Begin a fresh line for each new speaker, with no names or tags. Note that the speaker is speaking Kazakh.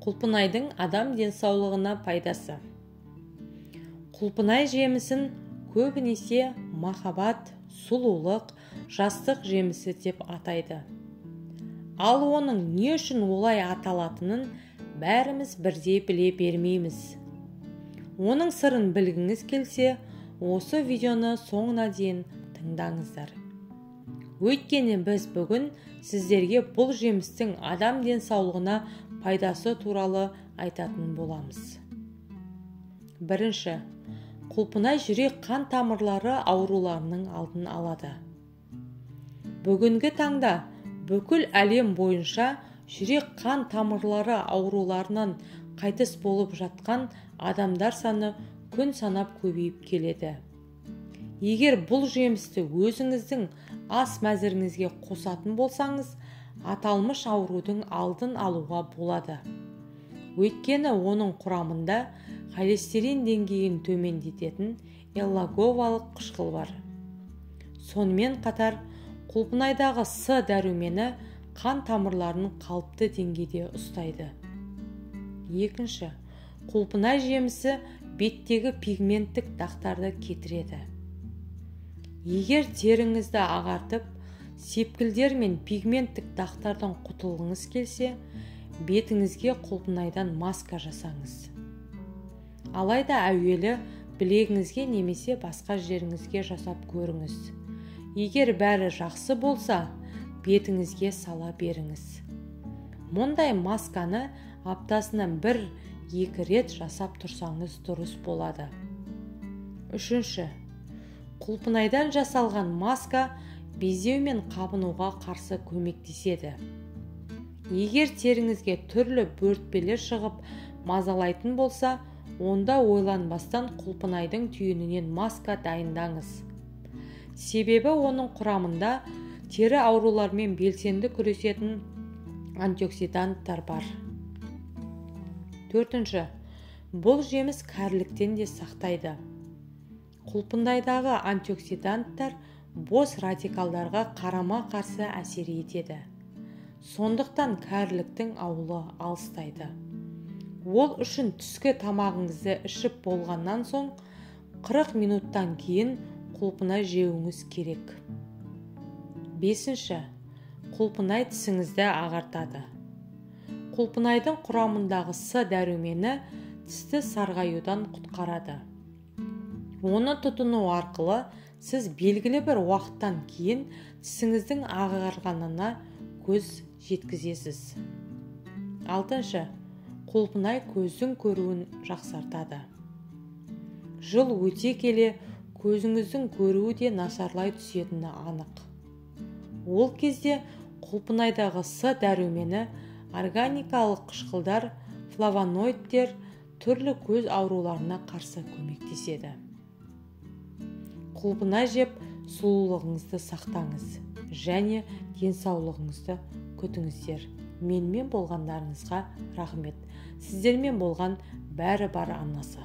Құлпынайдың адам денсаулығына пайдасы. Құлпынай жемісін көбінесе махаббат, сұлулық, жастық жемісі деп атайды. Ал оның не үшін олай аталатынын бәріміз бірдей біле бермейміз. Оның сырын білгіңіз келсе, осы видеоны соңына дейін тыңдаңыздар. Өйткені біз бүгін сіздерге бұл жемістің адам денсаулығына пайдасы туралы айтатын боламыз. Бірінші, құлпынай жүрек қан тамырлары ауруларының алдын алады. Бүгінгі таңда бүкіл әлем бойынша жүрек қан тамырлары ауруларынан қайтыс болып жатқан адамдар саны күн санап көбейіп келеді. Егер бұл жемісті өзіңіздің ас мәзіріңізге қосатын болсаңыз, аталмыш аурудың алдын алуға болады. Өйткені оның құрамында холестерин деңгейін төмендететін эллаговалық қышқыл бар. Сонымен қатар, құлпынайдағы С дәрумені қан тамырларын қалыпты деңгейде ұстайды. Екінші, құлпынай жемісі беттегі пигменттік дақтарды кетіреді. Егер теріңізді ағартып, сепкілдер мен пигменттік дақтардан құтылғыңыз келсе, бетіңізге құлпынайдан маска жасаңыз. Алайда әуелі білегіңізге немесе басқа жеріңізге жасап көріңіз. Егер бәрі жақсы болса, бетіңізге сала беріңіз. Мұндай масканы аптасынан 1-2 рет жасап тұрсаңыз дұрыс болады. Үшінші, құлпынайдан жасалған маска безеу мен қабынуға қарсы көмектеседі. Егер теріңізге түрлі бөртпелер шығып мазалайтын болса, онда ойланбастан құлпынайдың түйінінен маска дайындаңыз. Себебі оның құрамында тері ауруларымен белсенді күресетін антиоксиданттар бар. Төртінші, бұл жеміс кәріліктен де сақтайды. Құлпынайдағы антиоксиданттар бос радикалдарға қарама-қарсы әсер етеді. Сондықтан кәріліктің ауылы алыстайды. Ол үшін түскі тамағыңызды ішіп болғаннан соң 40 минуттан кейін құлпынай жеуіңіз керек. Бесінші, құлпынай тісіңізді ағартады. Құлпынайдың құрамындағы С дәрумені тісті сарғаюдан құтқарады. Оны тұтыну арқылы сіз белгілі бір уақыттан кейін тісіңіздің ағарғанына көз жеткізесіз. Алтыншы, құлпынай көздің көруін жақсартады. Жыл өте келе көзіңіздің көруі де нашарлай түсетіні анық. Ол кезде құлпынайдағы С дәрумені, органикалық қышқылдар, флавоноидтер түрлі көз ауруларына қарсы көмектеседі. Құлпынай жеп сұлулығыңызды сақтаңыз және денсаулығыңызды күтіңіздер. Менімен болғандарыңызға рахмет. Сіздермен болған бәрі бар анасы.